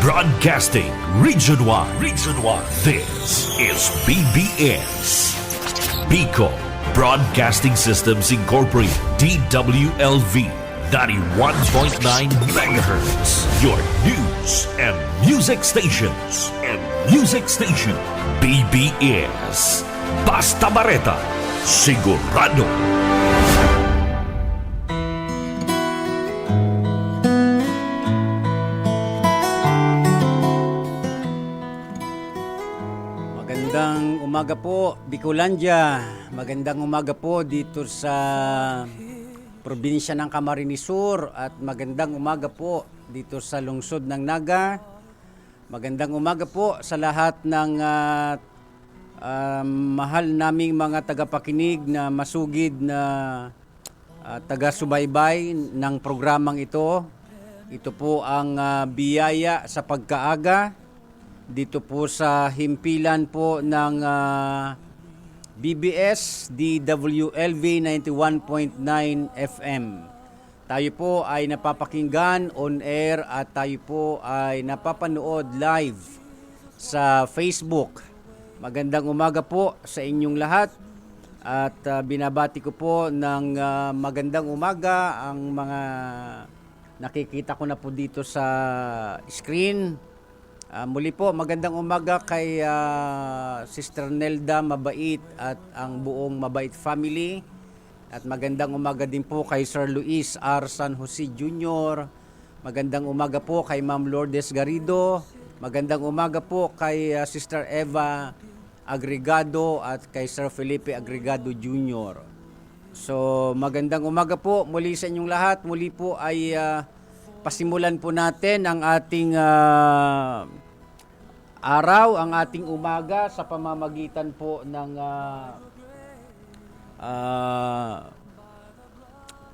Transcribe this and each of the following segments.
Broadcasting Region 1. Region 1. This is BBS. Bicol Broadcasting Systems Incorporated. DWLV 91.9 MHz. Your news and music stations. BBS. Basta Bareta. Sigurado. Magandang umaga po, Bicolandia. Magandang umaga po dito sa probinsya ng Camarines Sur at magandang umaga po dito sa lungsod ng Naga. Magandang umaga po sa lahat ng mahal naming mga tagapakinig na masugid na taga-subaybay ng programang ito. Ito po ang biyaya sa pagkaaga dito po sa himpilan po ng BBS DWLV 91.9 FM. Tayo po ay napapakinggan on air at tayo po ay napapanood live sa Facebook. Magandang umaga po sa inyong lahat at binabati ko po ng magandang umaga ang mga nakikita ko na po dito sa screen. Muli po, magandang umaga kay Sister Nelda Mabait at ang buong Mabait family. At magandang umaga din po kay Sir Luis R. San Jose Jr. Magandang umaga po kay Ma'am Lourdes Garrido. Magandang umaga po kay Sister Eva Agregado at kay Sir Felipe Agregado Jr. So, magandang umaga po muli sa inyong lahat. Muli po ay pasimulan po natin ang ating araw, ang ating umaga sa pamamagitan po ng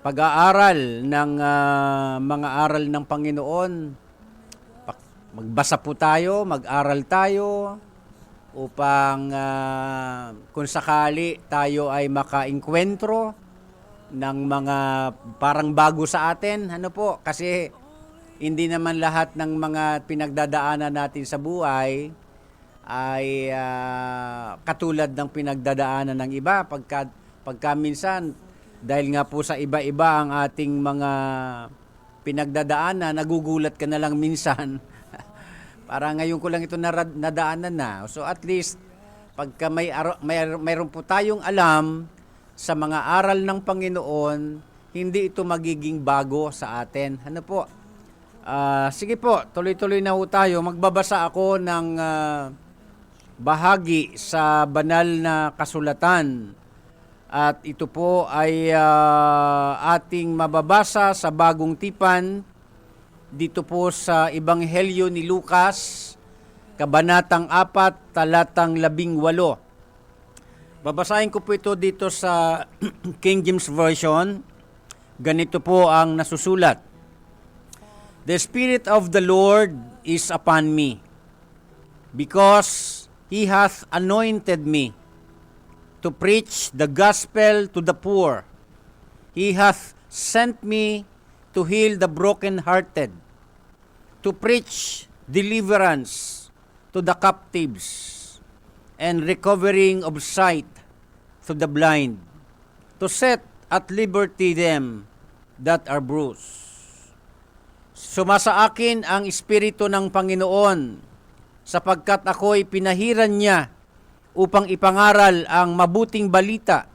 pag-aaral ng mga aral ng Panginoon. Magbasa po tayo, mag-aral tayo upang kung sakali tayo ay makaengkwentro ng mga parang bago sa atin. Ano po? Kasi hindi naman lahat ng mga pinagdadaanan natin sa buhay ay katulad ng pinagdadaanan ng iba. Pagka minsan, dahil nga po sa iba-iba ang ating mga pinagdadaanan, nagugulat ka na lang minsan. Para ngayon ko lang ito nadaanan na. So at least, pagka mayroon po tayong alam sa mga aral ng Panginoon, hindi ito magiging bago sa atin. Ano po? Sige po, tuloy-tuloy na po tayo. Magbabasa ako ng bahagi sa banal na kasulatan. At ito po ay ating mababasa sa Bagong Tipan, dito po sa Ebanghelyo ni Lucas, Kabanatang 4, Talatang 18. Babasahin ko po ito dito sa King James Version. Ganito po ang nasusulat. The Spirit of the Lord is upon me, because He hath anointed me to preach the gospel to the poor. He hath sent me to heal the brokenhearted, to preach deliverance to the captives, and recovering of sight to the blind, to set at liberty them that are bruised. Sumasa akin ang Espiritu ng Panginoon, sapagkat ako'y pinahiran niya upang ipangaral ang mabuting balita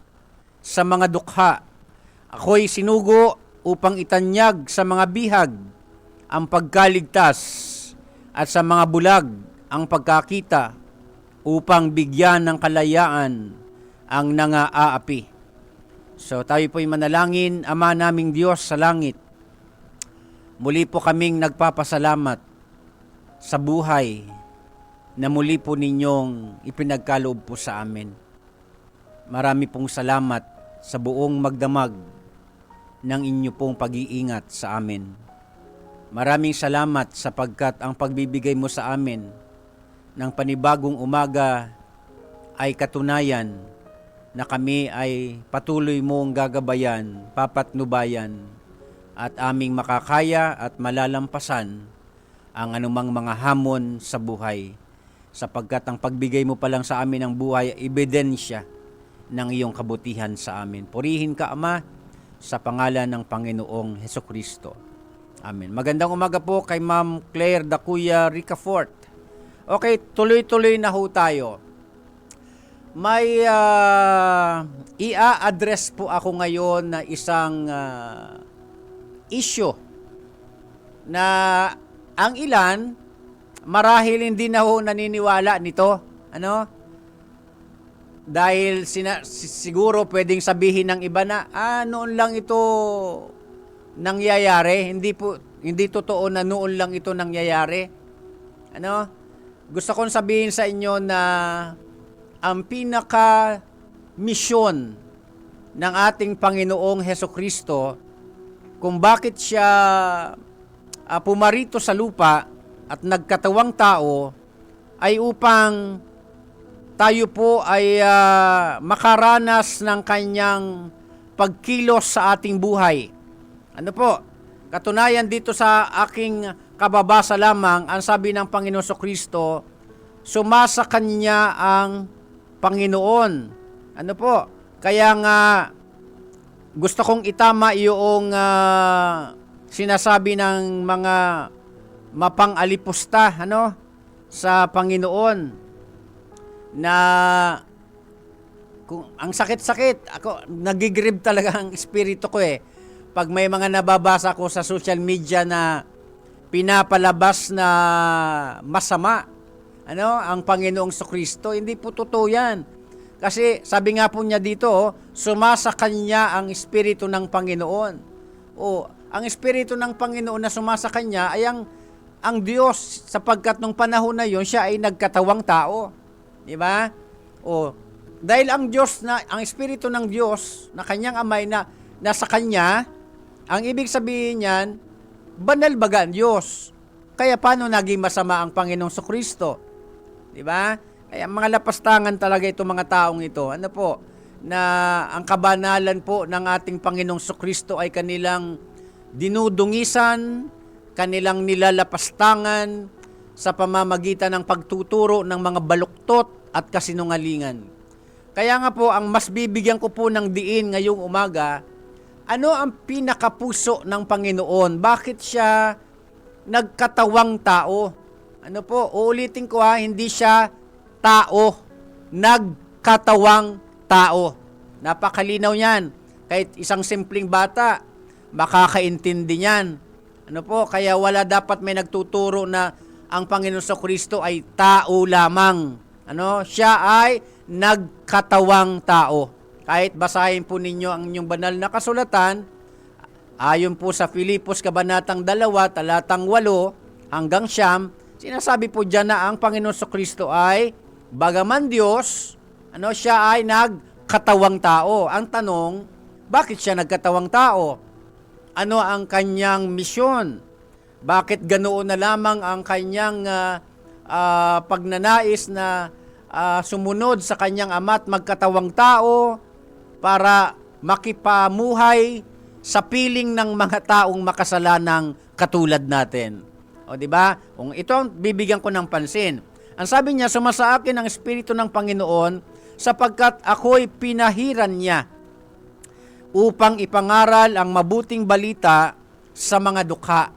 sa mga dukha. Ako'y sinugo upang itanyag sa mga bihag ang pagkaligtas at sa mga bulag ang pagkakita, upang bigyan ng kalayaan ang nangaapi. So tayo po'y manalangin. Ama naming Diyos sa langit, muli po kaming nagpapasalamat sa buhay na muli po ninyong ipinagkaloob po sa amin. Marami pong salamat sa buong magdamag ng inyo pong pag-iingat sa amin. Maraming salamat sapagkat ang pagbibigay mo sa amin ng panibagong umaga ay katunayan na kami ay patuloy mong gagabayan, papatnubayan at aming makakaya at malalampasan ang anumang mga hamon sa buhay, sapagkat ang pagbigay mo pa lang sa amin ng buhay, ebidensya ng iyong kabutihan sa amin. Purihin ka, Ama, sa pangalan ng Panginoong Hesukristo. Amen. Magandang umaga po kay Ma'am Claire Dacuya Ricafort. Okay, tuloy-tuloy na ho tayo. May i-address po ako ngayon na isang issue na ang ilan marahil hindi na ho naniniwala nito. Ano? Dahil siguro pwedeng sabihin ng iba na noon lang ito nangyayari, hindi totoo na noon lang ito nangyayari. Ano? Gusto kong sabihin sa inyo na ang pinaka misyon ng ating Panginoong Hesukristo, kung bakit siya pumarito sa lupa at nagkatawang tao, ay upang tayo po ay makaranas ng kanyang pagkilos sa ating buhay. Ano po? Katunayan dito sa aking kababasa lamang, ang sabi ng Panginoon Hesukristo, sumasa kanya ang Panginoon. Ano po? Kaya nga, gusto kong itama yung sinasabi ng mga mapang-alipusta, sa Panginoon, na kung ang sakit-sakit, ako, nagigrib talaga ang espiritu ko pag may mga nababasa ko sa social media na pinapalabas na masama, ang Panginoong Kristo, hindi po totoo yan. Kasi sabi nga po niya dito, sumasa kanya ang Espiritu ng Panginoon. Ang Espiritu ng Panginoon na sumasa kanya ay ang Diyos, sapagkat nung panahon na yon siya ay nagkatawang tao. Di ba? Dahil ang Espiritu ng Diyos na kanyang amay na nasa kanya, ang ibig sabihin niyan, banal baga ang Diyos. Kaya paano naging masama ang Panginoong Kristo? Di ba? Kaya mga lapastangan talaga itong mga taong ito. Ano po? Na ang kabanalan po ng ating Panginoong Kristo ay kanilang dinudungisan, kanilang nilalapastangan sa pamamagitan ng pagtuturo ng mga baluktot at kasinungalingan. Kaya nga po, ang mas bibigyan ko po ng diin ngayong umaga, ano ang pinakapuso ng Panginoon? Bakit siya nagkatawang tao? Ano po, uulitin ko hindi siya tao, nagkatawang tao. Napakalinaw niyan. Kahit isang simpleng bata, makakaintindi niyan. Ano po, kaya wala dapat may nagtuturo na ang Panginoon Kristo ay tao lamang. Siya ay nagkatawang tao. Kahit basahin po ninyo ang inyong banal na kasulatan, ayon po sa Filipos Kabanatang 2, talatang 8 hanggang 9, sinasabi po dyan na ang Panginoon Kristo ay, bagaman Diyos, siya ay nagkatawang tao. Ang tanong, bakit siya nagkatawang tao? Ano ang kanyang misyon? Bakit ganoon na lamang ang kanyang pagnanais na sumunod sa kanyang ama at magkatawang tao para makipamuhay sa piling ng mga taong makasalanang katulad natin? Di ba? Kung ito ang bibigyan ko ng pansin. Ang sabi niya, sumasa akin ang Espiritu ng Panginoon sapagkat ako'y pinahiran niya upang ipangaral ang mabuting balita sa mga dukha.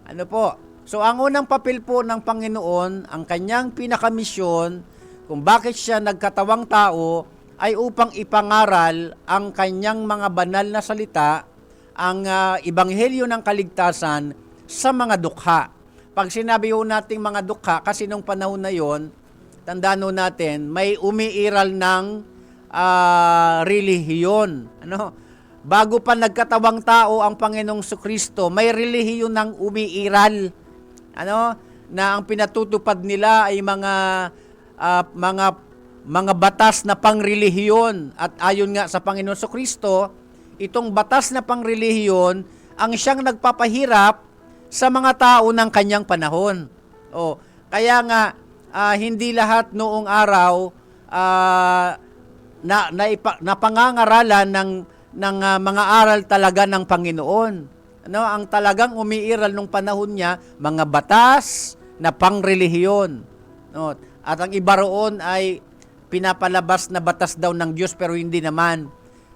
Ano po? So, ang unang papel po ng Panginoon, ang kanyang pinakamisyon, kung bakit siya nagkatawang tao, ay upang ipangaral ang kanyang mga banal na salita, ang ebanghelyo ng kaligtasan sa mga dukha. Pag sinabi ho nating mga dukha, kasi nung panahon na yon, tandaan ho natin, may umiiral ng relihiyon. Bago pa nagkatawang tao ang Panginoong Kristo, may relihiyon ng umiiral. Na ang pinatutupad nila ay mga batas na pangrelihiyon. At ayon nga sa Panginoong Kristo, itong batas na pangrelihiyon ang siyang nagpapahirap sa mga tao ng kanyang panahon. Kaya nga, hindi lahat noong araw na pangangaralan ng mga aral talaga ng Panginoon. ang talagang umiiral nung panahon niya, mga batas na pangrelihiyon. No? At ang iba roon ay pinapalabas na batas daw ng Diyos, pero hindi naman.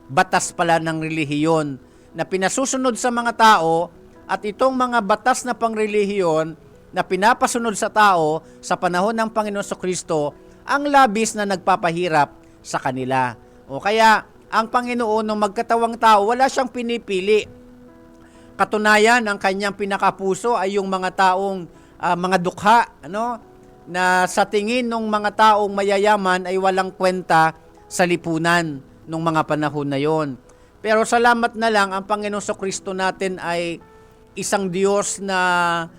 Batas pala ng relihiyon na pinasusunod sa mga tao, at itong mga batas na pangrelihiyon na pinapasunod sa tao sa panahon ng Panginoon Kristo ang labis na nagpapahirap sa kanila. O kaya, ang Panginoon nung magkatawang tao, wala siyang pinipili. Katunayan, ang kanyang pinakapuso ay yung mga taong mga dukha, na sa tingin ng mga taong mayayaman ay walang kwenta sa lipunan nung mga panahon na yon. Pero salamat na lang, ang Panginoon Kristo natin ay isang Diyos na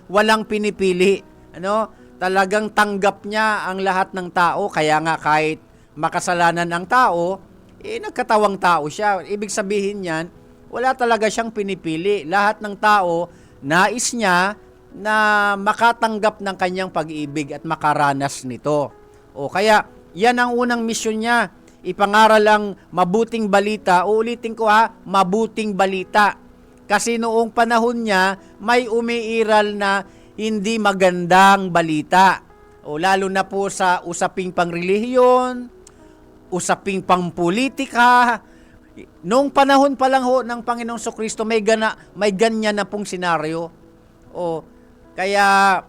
walang pinipili. Talagang tanggap niya ang lahat ng tao, kaya nga kahit makasalanan ang tao, nagkatawang tao siya. Ibig sabihin niyan, wala talaga siyang pinipili. Lahat ng tao, nais niya na makatanggap ng kanyang pag-ibig at makaranas nito. O kaya, yan ang unang misyon niya. Ipangaral ang mabuting balita. Uulitin ko mabuting balita. Kasi noong panahon niya, may umiiral na hindi magandang balita. O lalo na po sa usaping pangrelihiyon, usaping pangpolitika. Noong panahon pa lang ng Panginoong Kristo, may ganyan na pong senaryo. O kaya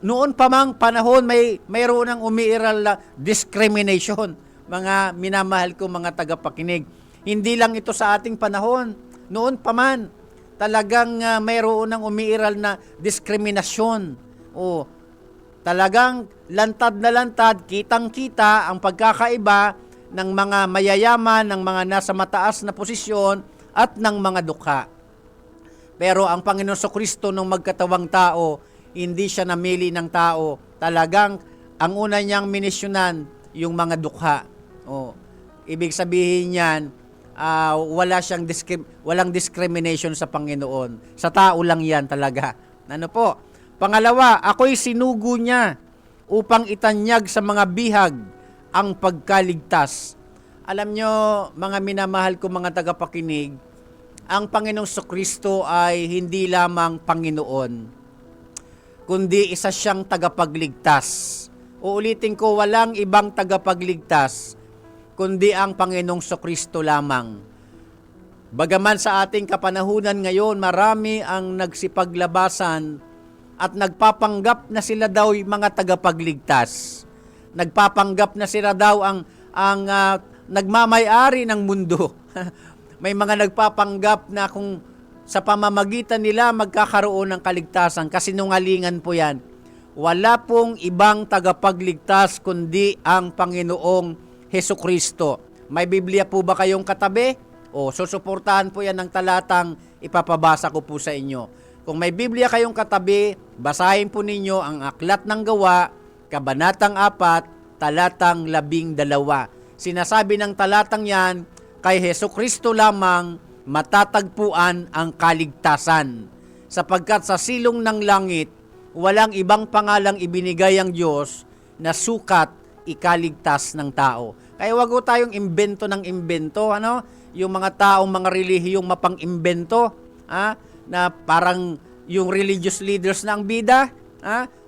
noon pa mang panahon, mayroon ng umiiral na discrimination. Mga minamahal ko mga tagapakinig. Hindi lang ito sa ating panahon. Noon pa man, talagang mayroon ng umiiral na diskriminasyon. O talagang lantad na lantad, kitang-kita ang pagkakaiba ng mga mayayaman, ng mga nasa mataas na posisyon at ng mga dukha. Pero ang Panginoon Kristo nung magkatawang tao, hindi siya namili ng tao. Talagang ang una niyang minisyonan yung mga dukha. Ibig sabihin niyan, walang discrimination sa Panginoon. Sa tao lang yan talaga. Pangalawa, ako'y sinugo niya upang itanyag sa mga bihag ang pagkaligtas. Alam nyo, mga minamahal ko mga tagapakinig, ang Panginoong Kristo ay hindi lamang Panginoon, kundi isa siyang tagapagligtas. Uulitin ko, walang ibang tagapagligtas, kundi ang Panginoong Kristo lamang. Bagaman sa ating kapanahunan ngayon, marami ang nagsipaglabasan at nagpapanggap na sila daw mga tagapagligtas. Nagpapanggap na sila daw ang nagmamay-ari ng mundo. May mga nagpapanggap na kung sa pamamagitan nila magkakaroon ng kaligtasan. Kasinungalingan po yan. Wala pong ibang tagapagligtas kundi ang Panginoong Hesukristo. May Biblia po ba kayong katabi? Susuportahan po yan ng talatang ipapabasa ko po sa inyo. Kung may Biblia kayong katabi, basahin po ninyo ang Aklat ng Gawa, Kabanatang 4, talatang 12. Sinasabi ng talatang yan, kay Hesukristo lamang matatagpuan ang kaligtasan. Sapagkat sa silong ng langit, walang ibang pangalang ibinigay ang Diyos na sukat ikaligtas ng tao. Kaya wag ko tayong imbento ng imbento, yung mga taong mga relihiyong mapang-imbento, na parang yung religious leaders na ang bida,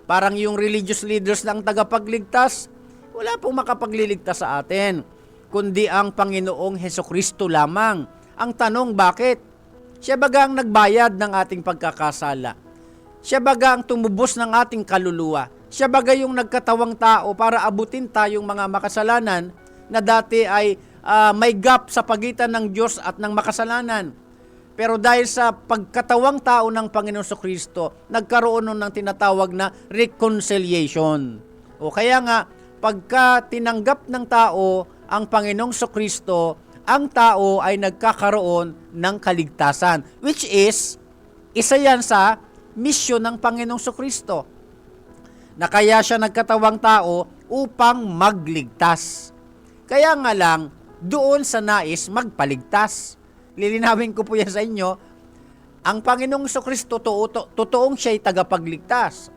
parang yung religious leaders na ang tagapagligtas. Wala pong makapagliligtas sa atin, kundi ang Panginoong Hesukristo lamang. Ang tanong, bakit? Siya baga ang nagbayad ng ating pagkakasala? Siya baga ang tumubos ng ating kaluluwa? Siya baga yung nagkatawang tao para abutin tayong mga makasalanan na dati ay may gap sa pagitan ng Diyos at ng makasalanan. Pero dahil sa pagkatawang tao ng Panginoon Kristo, nagkaroon ng tinatawag na reconciliation. O kaya nga, pagka tinanggap ng tao ang Panginoong Kristo, ang tao ay nagkakaroon ng kaligtasan, which is, isa yan sa misyon ng Panginoong Kristo, na kaya siya nagkatawang tao upang magligtas. Kaya nga lang, doon sa nais magpaligtas. Lilinawin ko po yan sa inyo, ang Panginoong Kristo, totoong siya'y tagapagligtas.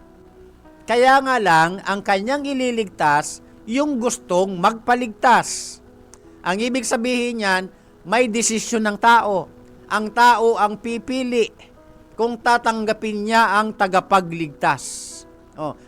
Kaya nga lang, ang kanyang ililigtas, yung gustong magpaligtas. Ang ibig sabihin niyan, may desisyon ng tao. Ang tao ang pipili kung tatanggapin niya ang tagapagligtas.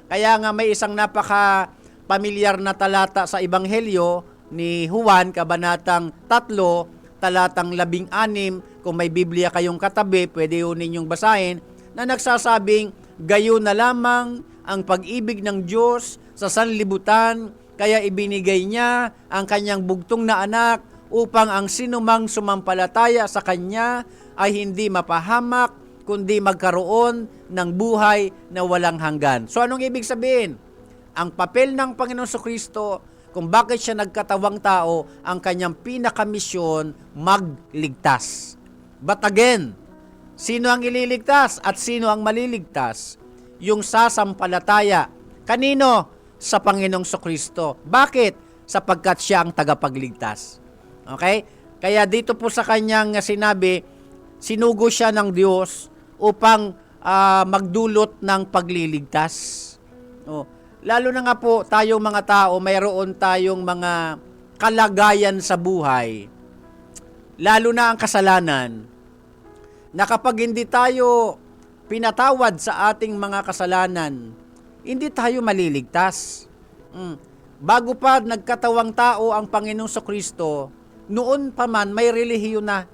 Kaya nga may isang napaka-pamilyar na talata sa Ebanghelyo ni Juan, Kabanatang 3, talatang 16, kung may Biblia kayong katabi, pwede yun ninyong basahin, na nagsasabing, gayon na lamang ang pag-ibig ng Diyos sa sanlibutan, kaya ibinigay niya ang kanyang bugtong na anak upang ang sinumang sumampalataya sa kanya ay hindi mapahamak, kundi magkaroon ng buhay na walang hanggan. So anong ibig sabihin? Ang papel ng Panginoon Kristo, kung bakit siya nagkatawang tao, ang kanyang pinakamisyon, magligtas. But again, sino ang ililigtas at sino ang maliligtas? Yung sasampalataya. Kanino? Sa Panginoong Kristo. Bakit? Sapagkat siya ang tagapagligtas. Okay? Kaya dito po sa kanyang sinabi, sinugo siya ng Diyos upang magdulot ng pagliligtas. Lalo na nga po tayong mga tao, mayroon tayong mga kalagayan sa buhay, lalo na ang kasalanan, na kapag hindi tayo pinatawad sa ating mga kasalanan, hindi tayo maliligtas. Bago pa nagkatawang tao ang Panginoong Kristo, noon pa man may relihiyon na,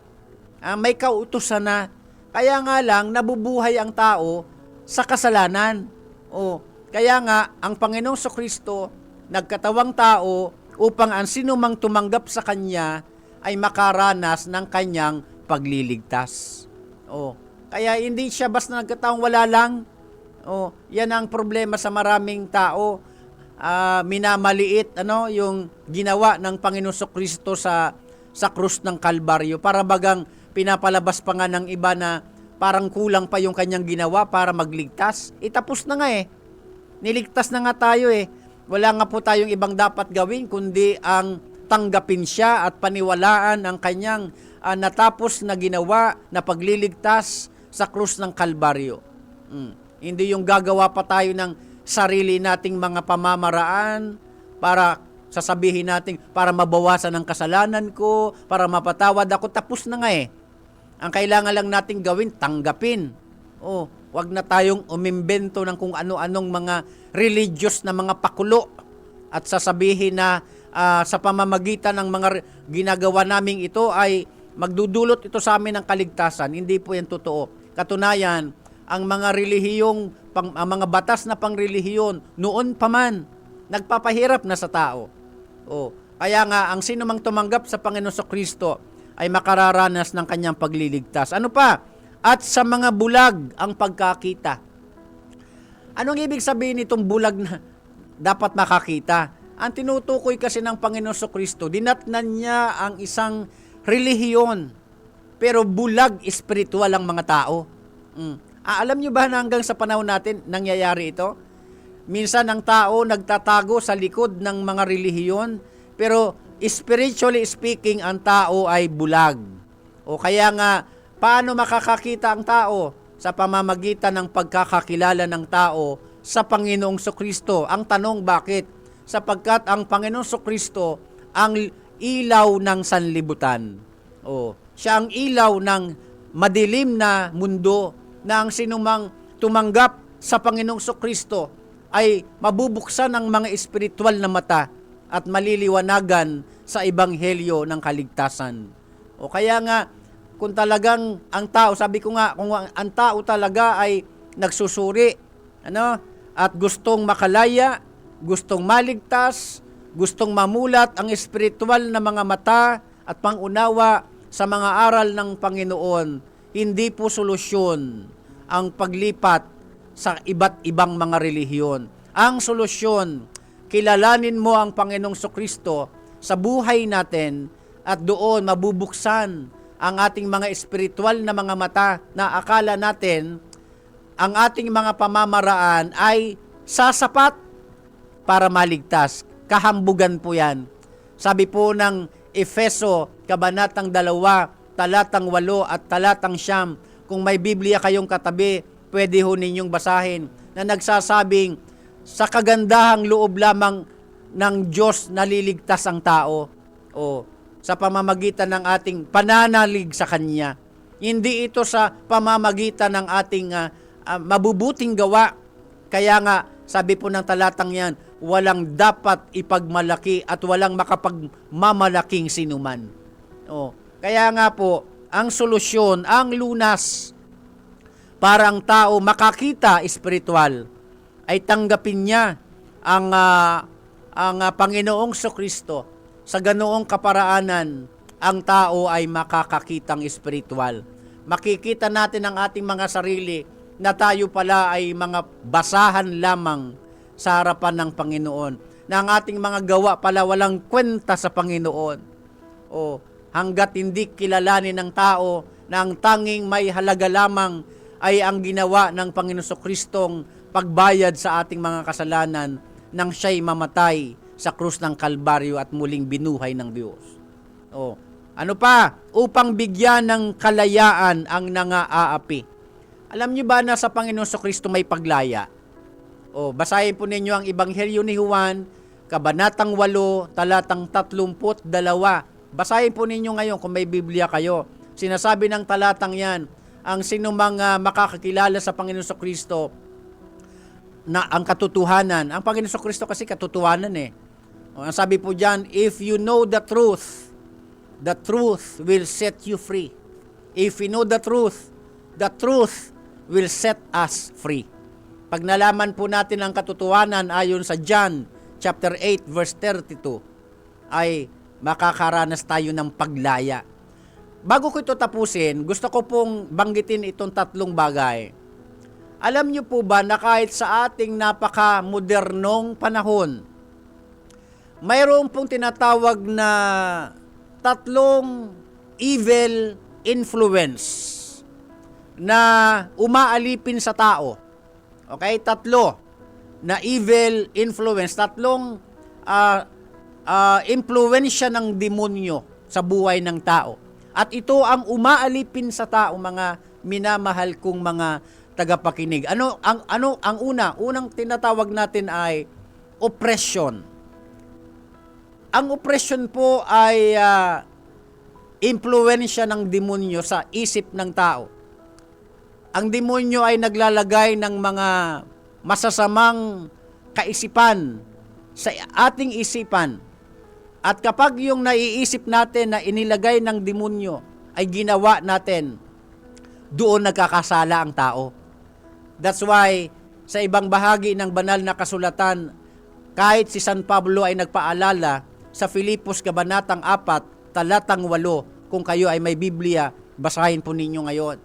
may kautusan na. Kaya nga lang nabubuhay ang tao sa kasalanan. Kaya nga ang Panginoong Kristo nagkatawang tao upang ang sinumang tumanggap sa Kanya ay makaranas ng Kanyang pagliligtas. Kaya hindi siya basta nagkatawang wala lang. Yan ang problema sa maraming tao. Minamaliit yung ginawa ng Panginoong Kristo sa krus ng Kalbaryo, para bagang pinapalabas pa nga ng iba na parang kulang pa yung kanyang ginawa para magligtas. Tapos na nga niligtas na nga tayo Wala nga po tayong ibang dapat gawin kundi ang tanggapin siya at paniwalaan ang kanyang natapos na ginawa na pagliligtas sa krus ng Kalbaryo. Hindi yung gagawa pa tayo ng sarili nating mga pamamaraan para sasabihin natin para mabawasan ang kasalanan ko, para mapatawad ako. Tapos na nga Ang kailangan lang nating gawin, tanggapin. Wag na tayong umimbento ng kung ano-anong mga religious na mga pakulo at sasabihin na sa pamamagitan ng mga ginagawa naming ito ay magdudulot ito sa amin ng kaligtasan. Hindi po yan totoo. Katunayan, ang mga relihiyong, ang mga batas na pangrelihiyon, noon pa man, nagpapahirap na sa tao. Kaya nga, ang sino mang tumanggap sa Panginoon Kristo ay makararanas ng kanyang pagliligtas. Ano pa? At sa mga bulag ang pagkakita. Anong ibig sabihin nitong bulag na dapat makakita? Ang tinutukoy kasi ng Panginoon Kristo, dinatnan niya ang isang relihiyon, pero bulag espiritual ang mga tao. Alam niyo ba na hanggang sa panahon natin nangyayari ito? Minsan ang tao nagtatago sa likod ng mga relihiyon, pero spiritually speaking, ang tao ay bulag. Kaya nga, paano makakakita ang tao? Sa pamamagitan ng pagkakakilala ng tao sa Panginoong Kristo. Ang tanong, bakit? Sapagkat ang Panginoong Kristo ang ilaw ng sanlibutan. Siya ang ilaw ng madilim na mundo, na ang sinumang tumanggap sa Panginoong Kristo ay mabubuksan ng mga espiritual na mata at maliliwanagan sa ebanghelyo ng kaligtasan. Kaya nga, kung talagang ang tao, sabi ko nga, kung ang tao talaga ay nagsusuri, at gustong makalaya, gustong maligtas, gustong mamulat ang espiritual na mga mata at pangunawa sa mga aral ng Panginoon, hindi po solusyon ang paglipat sa iba't ibang mga relihiyon. Ang solusyon, kilalanin mo ang Panginoong Kristo sa buhay natin at doon mabubuksan ang ating mga espiritual na mga mata na akala natin ang ating mga pamamaraan ay sasapat para maligtas. Kahambugan po yan. Sabi po ng Efeso, Kabanatang 2, talatang 8 at talatang 9, kung may Biblia kayong katabi, pwede ho ninyong basahin, na nagsasabing, sa kagandahang loob lamang ng Diyos naliligtas ang tao. Sa pamamagitan ng ating pananalig sa Kanya. Hindi ito sa pamamagitan ng ating mabubuting gawa. Kaya nga, sabi po ng talatang yan, walang dapat ipagmalaki at walang makapagmamalaking sinuman. Kaya nga po, ang solusyon, ang lunas para ang tao makakita espiritual ay tanggapin niya ang Panginoong Kristo. Sa ganoong kaparaanan, ang tao ay makakakitang espiritual. Makikita natin ang ating mga sarili na tayo pala ay mga basahan lamang sa harapan ng Panginoon. Na ang ating mga gawa pala walang kwenta sa Panginoon. Hanggat hindi kilalanin ng tao na ang tanging may halaga lamang ay ang ginawa ng Panginoong Kristong pagbayad sa ating mga kasalanan nang siya'y mamatay sa krus ng Kalbaryo at muling binuhay ng Diyos. Ano pa? Upang bigyan ng kalayaan ang nangaapi. Alam niyo ba na sa Panginoong Kristo may paglaya? Basahin po ninyo ang Ebanghelyo ni Juan, Kabanatang 8, talatang 32. Basahin po ninyo ngayon kung may Biblia kayo. Sinasabi ng talatang yan, ang sinumang makakakilala sa Panginoong Kristo na ang katotohanan. Ang Panginoong Kristo kasi katotohanan eh. Ang sabi po dyan, if you know the truth will set you free. If you know the truth will set us free. Pag nalaman po natin ang katotohanan ayon sa John chapter 8 verse 32, ay makakaranas tayo ng paglaya. Bago ko ito tapusin, gusto ko pong banggitin itong tatlong bagay. Alam niyo po ba na kahit sa ating napaka-modernong panahon, mayroon pong tinatawag na tatlong evil influence na umaalipin sa tao. Okay? Tatlo na evil influence. Tatlong impluwensya ng demonyo sa buhay ng tao. At ito ang umaalipin sa tao, mga minamahal kong mga tagapakinig. Ano ang unang tinatawag natin ay oppression. Ang oppression po ay impluwensya ng demonyo sa isip ng tao. Ang demonyo ay naglalagay ng mga masasamang kaisipan sa ating isipan. At kapag yung naiisip natin na inilagay ng demonyo ay ginawa natin, doon nagkakasala ang tao. That's why sa ibang bahagi ng banal na kasulatan, kahit si San Pablo ay nagpaalala sa Filipos Kabanatang 4, talatang 8, kung kayo ay may Biblia, basahin po ninyo ngayon,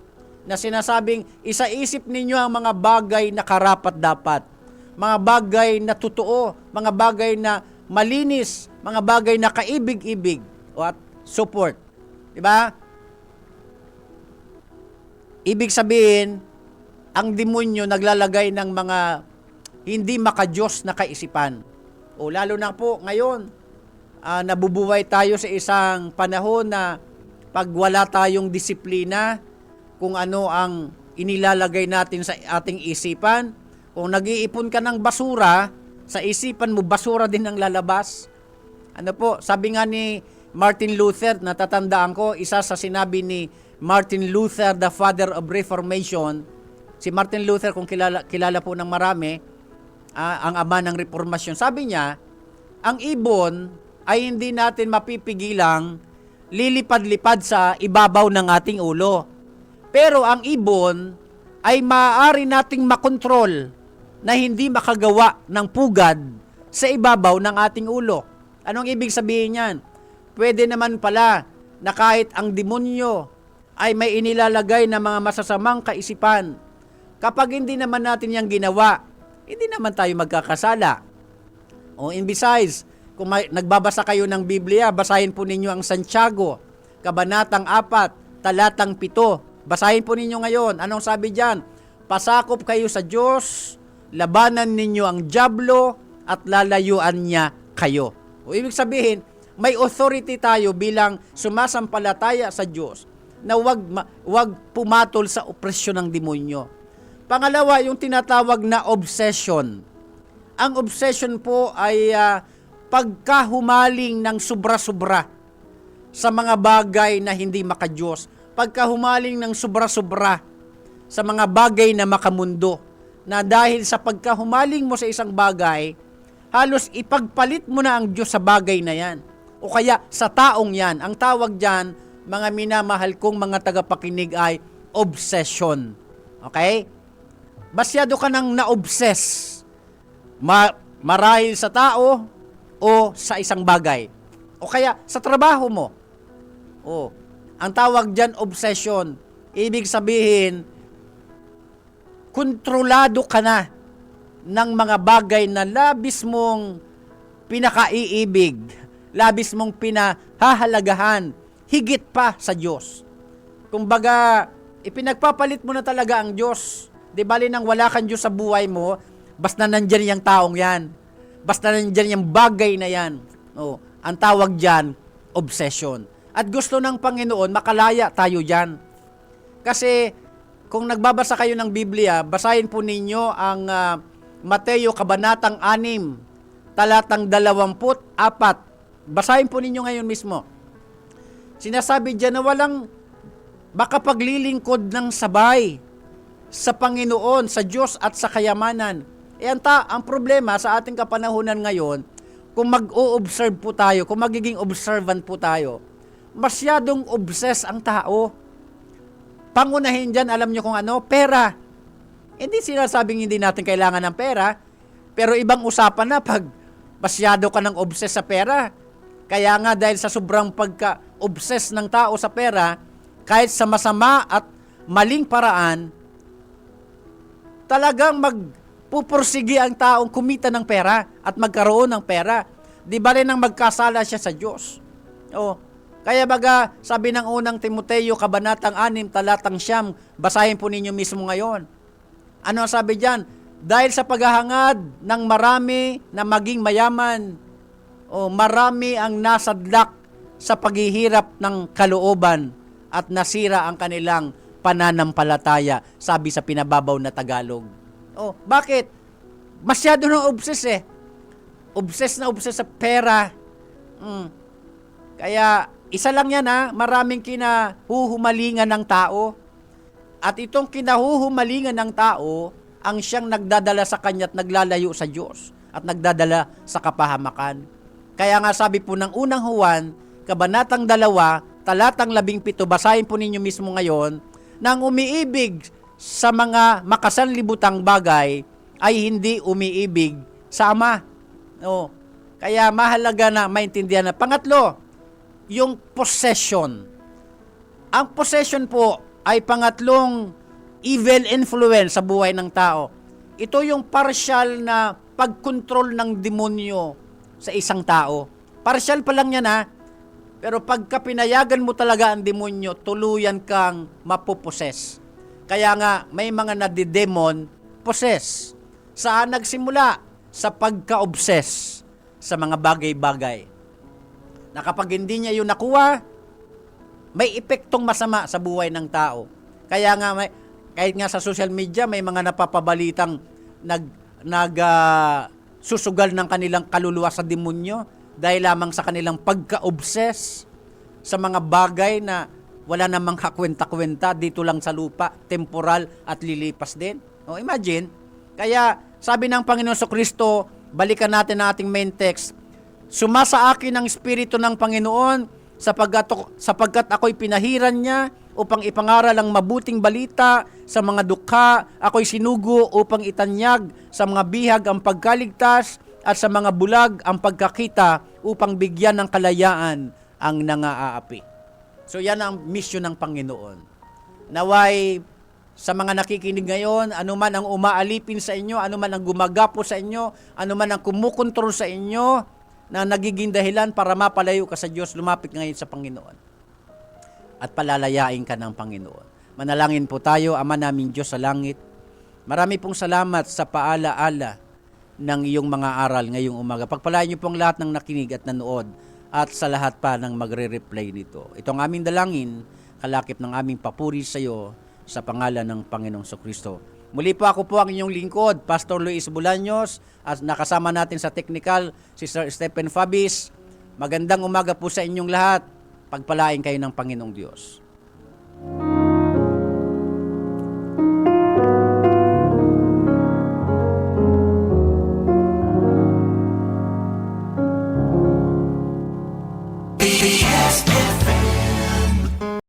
na sinasabing, isaisip ninyo ang mga bagay na karapat-dapat, mga bagay na totoo, mga bagay na malinis, mga bagay na kaibig-ibig at support. Diba? Ibig sabihin, ang demonyo naglalagay ng mga hindi makadiyos na kaisipan. Lalo na po ngayon, nabubuhay tayo sa isang panahon na pag wala tayong disiplina, kung ano ang inilalagay natin sa ating isipan, kung nag-iipon ka ng basura, sa isipan mo, basura din ang lalabas. Sabi nga ni Martin Luther, natatandaan ko, isa sa sinabi ni Martin Luther, the father of Reformation. Si Martin Luther, kung kilala po ng marami, ang ama ng Reformasyon. Sabi niya, ang ibon ay hindi natin mapipigilang lilipad-lipad sa ibabaw ng ating ulo. Pero ang ibon ay maaari nating makontrol na hindi makagawa ng pugad sa ibabaw ng ating ulo. Anong ibig sabihin yan? Pwede naman pala na kahit ang demonyo ay may inilalagay na mga masasamang kaisipan, kapag hindi naman natin yung ginawa, hindi naman tayo magkakasala. And besides, kung nagbabasa kayo ng Biblia, basahin po ninyo ang Santiago, Kabanatang 4, talatang 7. Basahin po ninyo ngayon. Anong sabi diyan? Pasakop kayo sa Diyos, labanan ninyo ang dyablo, at lalayuan niya kayo. Ibig sabihin, may authority tayo bilang sumasampalataya sa Diyos na wag pumatol sa opresyon ng demonyo. Pangalawa, yung tinatawag na obsession. Ang obsession po ay pagkahumaling ng sobra-sobra sa mga bagay na hindi makadiyos. pagkahumaling ng sobra-sobra sa mga bagay na makamundo, na dahil sa pagkahumaling mo sa isang bagay, halos ipagpalit mo na ang Diyos sa bagay na yan. O kaya sa taong yan. Ang tawag dyan, mga minamahal kong mga tagapakinig, ay obsession. Okay? Masyado ka nang na-obsess. Marahil sa tao o sa isang bagay. O kaya sa trabaho mo. O, ang tawag dyan, obsession. Ibig sabihin, kontrolado ka na ng mga bagay na labis mong pinakaiibig, labis mong pinahahalagahan, higit pa sa Diyos. Kumbaga, ipinagpapalit mo na talaga ang Diyos. Di bali nang wala kang Diyos sa buhay mo, basta nandyan yung taong yan. Basta nandyan yung bagay na yan. Oh, ang tawag dyan, obsession. At gusto ng Panginoon, makalaya tayo dyan. Kasi, kung nagbabasa kayo ng Biblia, basahin po ninyo ang Mateo Kabanatang 6, talatang 24. Basahin po ninyo ngayon mismo. Sinasabi dyan na walang makapaglilingkod ng sabay sa Panginoon, sa Diyos at sa kayamanan. Ang problema sa ating kapanahunan ngayon, kung mag-o-observe po tayo, kung magiging observant po tayo, masyadong obsessed ang tao. Pangunahin dyan, alam nyo kung ano? Pera. Hindi sinasabing hindi natin kailangan ng pera, pero ibang usapan na pag masyado ka ng obsessed sa pera. Kaya nga dahil sa sobrang pagka-obsessed ng tao sa pera, kahit sa masama at maling paraan, talagang magpupursigi ang taong kumita ng pera at magkaroon ng pera. Di ba rin ang magkasala siya sa Diyos? Kaya baga, sabi ng unang Timoteo, Kabanatang 6, talatang 9, basahin po ninyo mismo ngayon. Ano ang sabi dyan? Dahil sa paghahangad ng marami na maging mayaman, marami ang nasadlak sa paghihirap ng kalooban at nasira ang kanilang pananampalataya, sabi sa pinababaw na Tagalog. Bakit? Masyado nang obsess eh. Obsess na obsess sa pera. Kaya, isa lang yan maraming kinahuhumalingan ng tao. At itong kinahuhumalingan ng tao, ang siyang nagdadala sa kanya at naglalayo sa Diyos at nagdadala sa kapahamakan. Kaya nga sabi po ng unang Juan, Kabanatang 2, talatang 17, basahin po ninyo mismo ngayon, nang umiibig sa mga makasanlibutang bagay ay hindi umiibig sa Ama. Kaya mahalaga na maintindihan na. Pangatlo, yung possession. Ang possession po ay pangatlong evil influence sa buhay ng tao. Ito yung partial na pagkontrol ng demonyo sa isang tao. Partial pa lang yan pero pagka pinayagan mo talaga ang demonyo, tuluyan kang mapoposes. Kaya nga, may mga nadidemon possess. Saan nagsimula? Sa pagka-obsess sa mga bagay-bagay. Na kapag hindi niya yung nakuha, may epektong masama sa buhay ng tao. Kaya nga, kahit nga sa social media, may mga napapabalitang susugal ng kanilang kaluluwa sa demonyo dahil lamang sa kanilang pagka-obsess sa mga bagay na wala namang kakwenta-kwenta dito lang sa lupa, temporal at lilipas din. Imagine, kaya sabi ng Panginoon Kristo, balikan natin ang ating main text, sumasa akin ang Espiritu ng Panginoon sapagkat ako'y pinahiran niya upang ipangaral ang mabuting balita sa mga dukha, ako'y sinugo upang itanyag sa mga bihag ang pagkaligtas at sa mga bulag ang pagkakita upang bigyan ng kalayaan ang nangaapi. So yan ang mission ng Panginoon. Naway sa mga nakikinig ngayon, anuman ang umaalipin sa inyo, anuman ang gumagapo sa inyo, anuman ang kumukontrol sa inyo, na nagiging dahilan para mapalayo ka sa Diyos, lumapit ngayon sa Panginoon. At palalayain ka ng Panginoon. Manalangin po tayo, Ama naming Diyos sa langit. Marami pong salamat sa paalaala ng iyong mga aral ngayong umaga. Pagpalain niyo pong lahat ng nakinig at nanood at sa lahat pa ng magre-replay nito. Ito ang aming dalangin, kalakip ng aming papuri sa iyo, sa pangalan ng Panginoong Kristo. Muli po ako po ang inyong lingkod, Pastor Luis Bulaños, at nakasama natin sa technical, si Sir Stephen Fabis. Magandang umaga po sa inyong lahat. Pagpalain kayo ng Panginoong Diyos. BBS